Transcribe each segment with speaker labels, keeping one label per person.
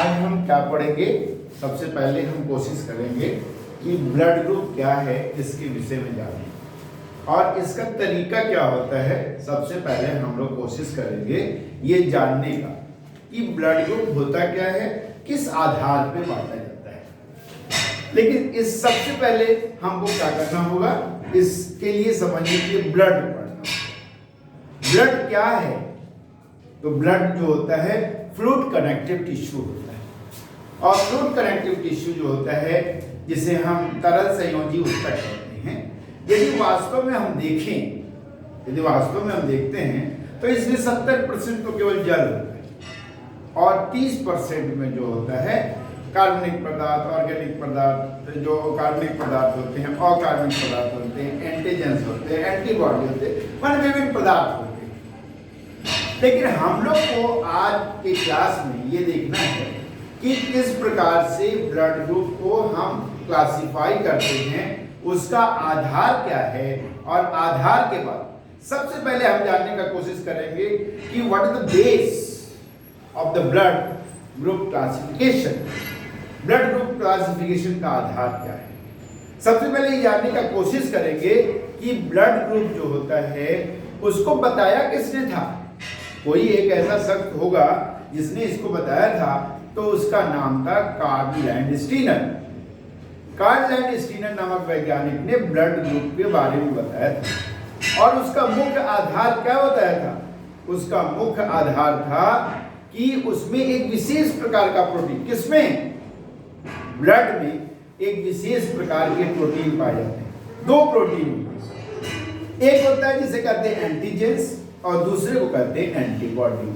Speaker 1: आज हम क्या पढ़ेंगे? सबसे पहले हम कोशिश करेंगे कि ब्लड ग्रुप क्या है इसके विषय में जानें और इसका तरीका क्या होता है। सबसे पहले हम लोग कोशिश करेंगे ये जानने का कि ब्लड ग्रुप होता क्या है, किस आधार पे बांटा जाता है। लेकिन इस सबसे पहले हमको क्या करना होगा, इसके लिए समझने के लिए ब्लड पढ़ना। ब्लड क्या है? तो ब्लड जो होता है फ्लूइड कनेक्टिव टिश्यू होता है और फ्लूइड कनेक्टिव टिश्यू जो होता है जिसे हम तरल संयोजी ऊतक कहते हैं। यदि वास्तव में हम देखते हैं तो इसमें 70% तो केवल जल होता है और 30% में जो होता है कार्बनिक पदार्थ, ऑर्गेनिक पदार्थ, जो कार्बनिक पदार्थ होते हैं, अकार्बनिक पदार्थ होते हैं, एंटीजेंस होते हैं, एंटीबॉडी होते हैं, मान विभिन्न पदार्थ होते हैं। लेकिन हम लोग को आज के क्लास में ये देखना है कि किस प्रकार से ब्लड ग्रुप को हम क्लासिफाई करते हैं, उसका आधार क्या है और आधार के बाद सबसे पहले हम जानने का कोशिश करेंगे कि what is the base of the blood group classification. Blood group classification का आधार क्या है? सबसे पहले ये जानने का कोशिश करेंगे कि ब्लड ग्रुप जो होता है उसको बताया किसने था। कोई एक ऐसा शख्स होगा जिसने इसको बताया था, तो उसका नाम था कार्ल लैंडस्टीनर। कार्ल लैंडस्टीनर नामक वैज्ञानिक ने ब्लड ग्रुप के बारे में बताया था और उसका मुख्य आधार क्या बताया था? उसका मुख्य आधार था कि उसमें एक विशेष प्रकार का प्रोटीन, किसमें? ब्लड में एक विशेष प्रकार के प्रोटीन पाए जाते हैं। दो प्रोटीन, एक होता है जिसे कहते हैं एंटीजेंस और दूसरे को कहते हैं एंटीबॉडी।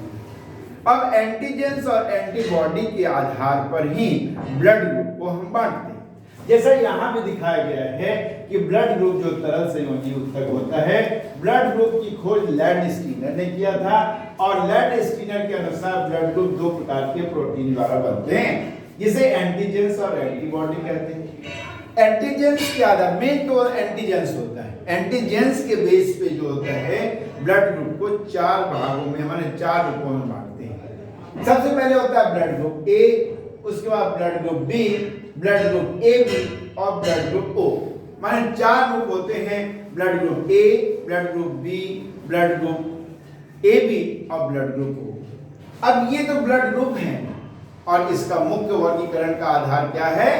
Speaker 1: अब एंटीजेंस और एंटीबॉडी के आधार पर ही ब्लड ग्रुप को हम बांटते हैं। जैसा यहाँ पे दिखाया गया है कि ब्लड ग्रुप जो तरल संयोजी ऊतक होता है, ब्लड ग्रुप की खोज लैंडस्टीनर ने किया था और लैंडस्टीनर के अनुसार ब्लड ग्रुप दो प्रकार के प्रोटीन द्वारा बनते हैं जिसे एंटीजेंस और एंटीबॉडी कहते हैं। एंटीजेंस के आधार में तो एंटीजेंस होता है, एंटीजेंस के बेस पे जो होता है ब्लड ग्रुप को चार भागों में, माने चार रूपों में बांटते हैं। सबसे पहले होता है ब्लड ग्रुप ए, उसके बाद blood group B, blood group A B और ब्लड ग्रुप ओ। माने चार रूप होते हैं, blood group A, blood group B, blood group A B और ब्लड ग्रुप ओ। अब ये तो ब्लड ग्रुप है और इसका मुख्य वर्गीकरण का आधार क्या है?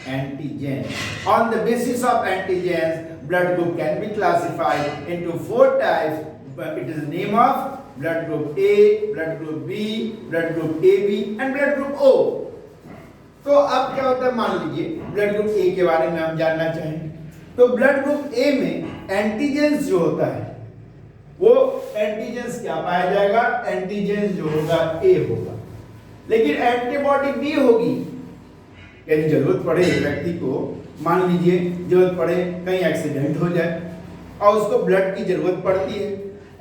Speaker 1: Antigens. On the basis of antigens, blood group can be classified into 4 types. It is the name of blood group A, blood group B, blood group AB and blood group O. तो अब क्या होता है, मान लीजिए blood group ए के बारे में हम जानना चाहें तो ब्लड ग्रुप ए में एंटीजेंस जो होता है वो एंटीजेंस क्या पाया जाएगा? एंटीजेंस जो होगा ए होगा, लेकिन एंटीबॉडी बी होगी। यदि जरूरत पड़े व्यक्ति को, मान लीजिए जरूरत पड़े, कहीं एक्सीडेंट हो जाए और उसको ब्लड की जरूरत पड़ती है,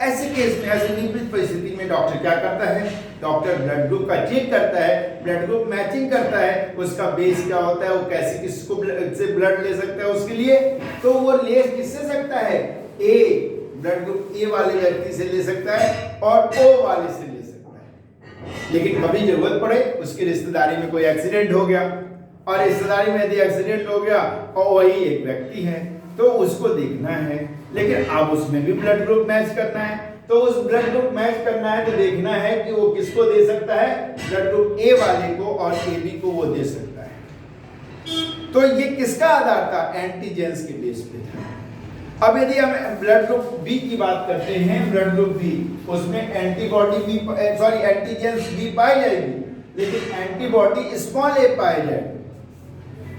Speaker 1: ऐसे केस में, ऐसे विपरीत परिस्थिति में डॉक्टर क्या करता है? डॉक्टर ब्लड ग्रुप का चेक करता है, ब्लड ग्रुप मैचिंग करता है, उसका बेस क्या होता है, वो कैसे किसको से ब्लड ले सकता है उसके लिए, तो वो ले किससे सकता है? ए, ब्लड ग्रुप ए वाले व्यक्ति से ले सकता है और ओ वाले से ले सकता है। लेकिन कभी जरूरत पड़े, उसकी रिश्तेदारी में कोई एक्सीडेंट हो गया और रिश्तेदारी में यदि एक्सीडेंट हो गया और वही एक व्यक्ति है तो उसको देखना है, लेकिन अब उसमें भी ब्लड ग्रुप मैच करना है। तो उस ब्लड ग्रुप मैच करना है तो देखना है कि वो किसको दे सकता है? ब्लड ग्रुप ए वाले को और ए बी को वो दे सकता है। तो ये किसका आधार था? एंटीजेंस के बेस पे था। अब यदि हम ब्लड ग्रुप बी की बात करते हैं, ब्लड ग्रुप बी, उसमें एंटीबॉडी बी, एंटीजेंस बी पाई जाएगी लेकिन एंटीबॉडी स्मॉल ए पाई जाएगी।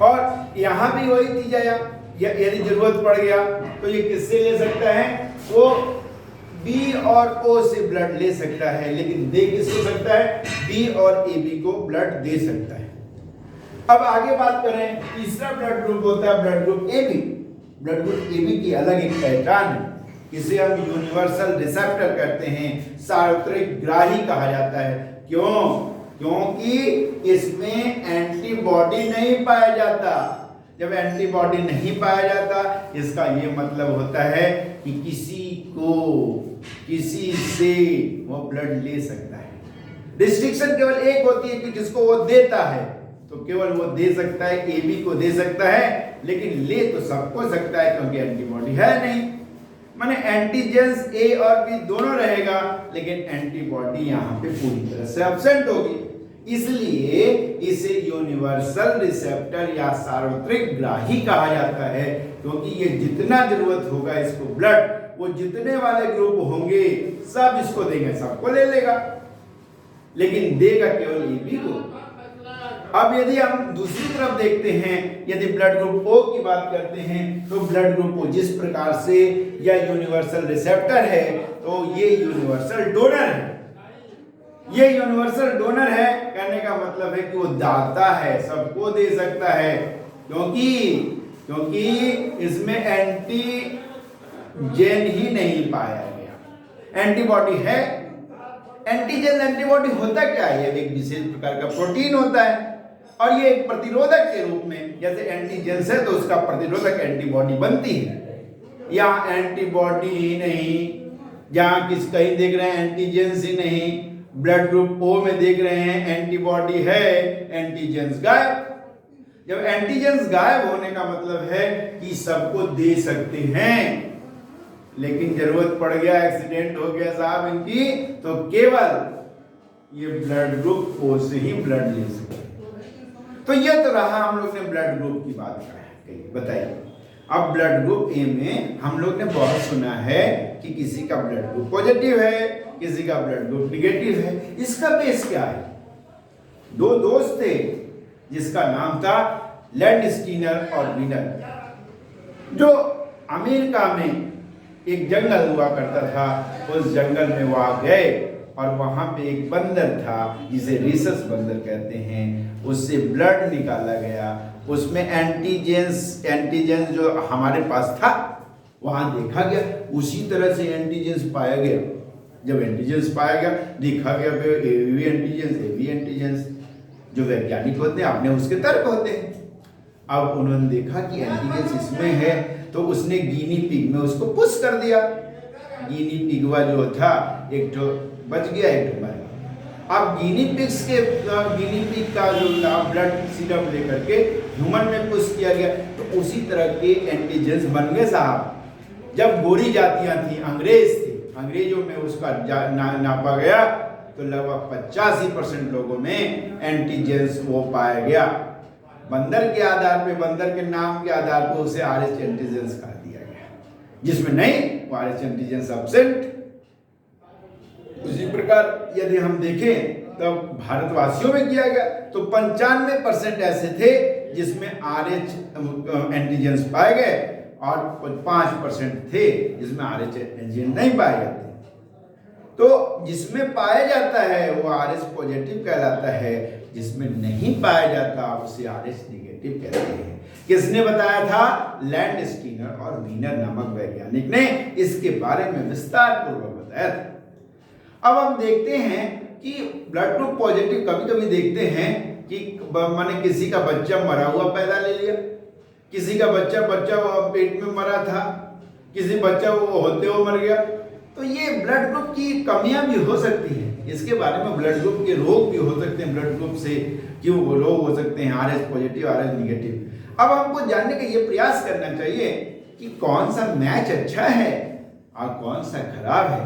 Speaker 1: और यहां भी वही चीज आया, यदि जरूरत पड़ गया तो ये किससे ले सकता है? वो बी और ओ से ब्लड ले सकता है, लेकिन दे किसको सकता है? बी और ए बी को ब्लड दे सकता है। अब आगे बात करें, तीसरा ब्लड ग्रुप होता है blood group A B. Blood group A B की अलग एक पहचान है, इसे हम यूनिवर्सल रिसेप्टर कहते हैं, सार्वत्रिक ग्राही कहा जाता है। क्यों? क्योंकि इसमें एंटीबॉडी नहीं पाया जाता। जब एंटीबॉडी नहीं पाया जाता, इसका ये मतलब होता है कि किसी से वो ब्लड ले सकता है। रिस्ट्रिक्शन केवल एक होती है कि जिसको वो देता है तो केवल वो दे सकता है, ए बी को दे सकता है, लेकिन ले तो सबको सकता है क्योंकि एंटीबॉडी है नहीं। माने एंटीजेंस ए और बी दोनों रहेगा, लेकिन एंटीबॉडी यहाँ पे पूरी तरह से एब्सेंट होगी। इसलिए इसे यूनिवर्सल रिसेप्टर या सार्वत्रिक ग्राही कहा जाता है, क्योंकि ये जितना जरूरत होगा इसको ब्लड, वो जितने वाले ग्रुप होंगे सब इसको देंगे, सबको ले लेगा, लेकिन देगा केवल ए बी को। अब यदि हम दूसरी तरफ देखते हैं, यदि ब्लड ग्रुप ओ की बात करते हैं, तो ब्लड ग्रुप ओ जिस प्रकार से यह यूनिवर्सल रिसेप्टर है, तो ये यूनिवर्सल डोनर है। ये यूनिवर्सल डोनर है कहने का मतलब है कि वो दाता है, सबको दे सकता है, क्योंकि इसमें एंटीजन ही नहीं पाया गया। एंटीबॉडी है, एंटीजन एंटीबॉडी होता क्या है? ये एक विशेष प्रकार का प्रोटीन होता है और ये एक प्रतिरोधक के रूप में, जैसे एंटीजन है तो उसका प्रतिरोधक एंटीबॉडी बनती है। यहाँ एंटीबॉडी ही नहीं, जहाँ कहीं देख रहे हैं एंटीजेंस ही नहीं, ब्लड ग्रुप ओ में देख रहे हैं एंटीबॉडी है, एंटीजेंस गायब। जब एंटीजेंस गायब होने का मतलब है कि सबको दे सकते हैं, लेकिन जरूरत पड़ गया, एक्सीडेंट हो गया साहब इनकी, तो केवल ये ब्लड ग्रुप ओ से ही ब्लड ले सकते। तो ये तो रहा हम लोग ने ब्लड ग्रुप की बात कही। बताइए, अब ब्लड ग्रुप ए में हम लोग ने बहुत सुना है कि किसी का ब्लड ग्रुप पॉजिटिव है, किसी का ब्लड ग्रुप निगेटिव है। इसका बेस क्या है? दो दोस्त थे जिसका नाम था लैंडस्टीनर और वीनर, जो अमेरिका में एक जंगल हुआ करता था। उस जंगल में वो आ गए और वहां पे एक बंदर था जिसे रीसस बंदर कहते हैं, उससे ब्लड निकाला गया। उसमें एंटीजेंस जो हमारे पास था वहां देखा गया, उसी तरह से एंटीजेंस पाया गया। जब एंटीजेंस पाया गया, देखा गया एवी एंटीजेंस, जो वैज्ञानिक होते हैं अपने उसके तर्क होते हैं। अब उन्होंने देखा कि एंटीजेंस इसमें है, तो उसने गिनी पिग में उसको पुश कर दिया। गिनी पिगवा जो था, एक जो बच गया, एक तो मर गया। अब गिनी पिग का जो ब्लड सीरम लेकर के ह्यूमन में पुश किया गया, तो उसी तरह के एंटीजेंस बन गए साहब। जब गोरी जातियां थी, अंग्रेज थे, अंग्रेजों में उसका नापा गया तो लगभग 85% लोगों में एंटीजेंस वो पाया गया। बंदर के आधार पे, बंदर के नाम के आधार पर उसे आरएच एंटीजेंस कहा दिया गया, जिसमें नहीं वो आरएच एंटीजेंस एब्सेंट। उसी प्रकार यदि हम देखें तब भारतवासियों में किया गया तो 95% ऐसे थे जिसमें आरएच एंटीजेंस पाए गए और 5% थे जिसमें आरएच एंटीजन नहीं पाए जाते। तो जिसमें पाया जाता है वो आरएच पॉजिटिव कहलाता है, जिसमें नहीं पाया जाता उसे आरएच निगेटिव कहते हैं। किसने बताया था? लैंडस्टीनर और वीनर नामक वैज्ञानिक ने इसके बारे में विस्तार पूर्वक बताया था। अब हम देखते हैं कि ब्लड ग्रुप पॉजिटिव कभी कभी देखते हैं कि माने किसी का बच्चा मरा हुआ पैदा ले लिया, किसी का बच्चा पेट में मरा था, किसी बच्चा वो होते हुए मर गया। तो ये ब्लड ग्रुप की कमियां भी हो सकती हैं। इसके बारे में ब्लड ग्रुप के रोग भी हो सकते हैं, ब्लड ग्रुप से क्यों रोग हो सकते हैं, आरएच पॉजिटिव, आरएच निगेटिव। अब हमको जानने का ये प्रयास करना चाहिए कि कौन सा मैच अच्छा है और कौन सा खराब है।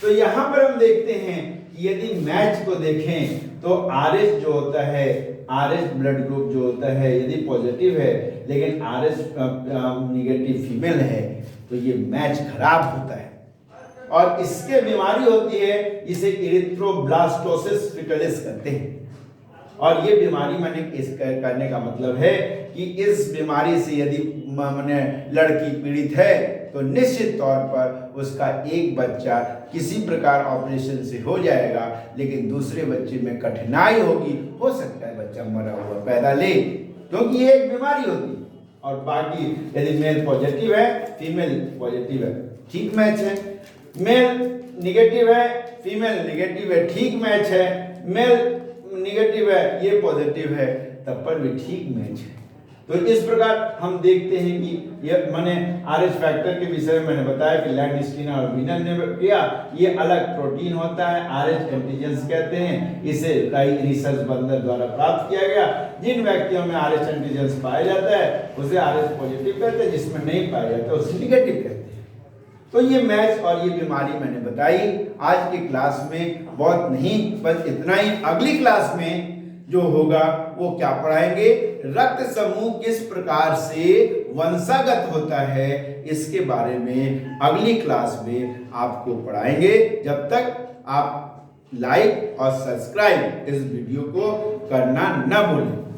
Speaker 1: तो यहाँ पर हम देखते हैं कि यदि मैच को देखें तो आरएच जो होता है, आरएच ब्लड ग्रुप जो होता है, यदि पॉजिटिव है लेकिन आरएच निगेटिव फीमेल है, तो ये मैच खराब होता है और इसके बीमारी होती है, इसे इरिथ्रोब्लास्टोसिस फिकलिस कहते हैं। और ये बीमारी मैंने इस करने का मतलब है कि इस बीमारी से यदि मैंने लड़की पीड़ित है तो निश्चित तौर पर उसका एक बच्चा किसी प्रकार ऑपरेशन से हो जाएगा, लेकिन दूसरे बच्चे में कठिनाई होगी, हो सकता है बच्चा मरा हुआ पैदा ले, क्योंकि ये एक बीमारी होती है। और बाकी यदि मेल पॉजिटिव है, फीमेल पॉजिटिव है, ठीक मैच है। मेल निगेटिव है, फीमेल निगेटिव है, ठीक मैच है। मेल निगेटिव है, ये पॉजिटिव है, तब पर भी ठीक मैच है। तो इस प्रकार हम देखते हैं कि ये मैंने आरएच फैक्टर के विषय में मैंने बताया कि लैंडस्टीनर और विनर ने किया। ये अलग प्रोटीन होता है, आरएच एंटीजेंस कहते हैं। इसे कई रिसर्च बंदर द्वारा प्राप्त किया गया। जिन व्यक्तियों में आरएच एंटीजेंस पाया जाता है उसे आरएच पॉजिटिव कहते हैं, जिसमें नहीं पाया जाता उसे निगेटिव कहते हैं। तो ये मैच और ये बीमारी मैंने बताई आज की क्लास में, बहुत नहीं बस इतना ही। अगली क्लास में जो होगा वो क्या पढ़ाएंगे, रक्त समूह किस प्रकार से वंशागत होता है, इसके बारे में अगली क्लास में आपको पढ़ाएंगे। जब तक आप लाइक और सब्सक्राइब इस वीडियो को करना न भूलें।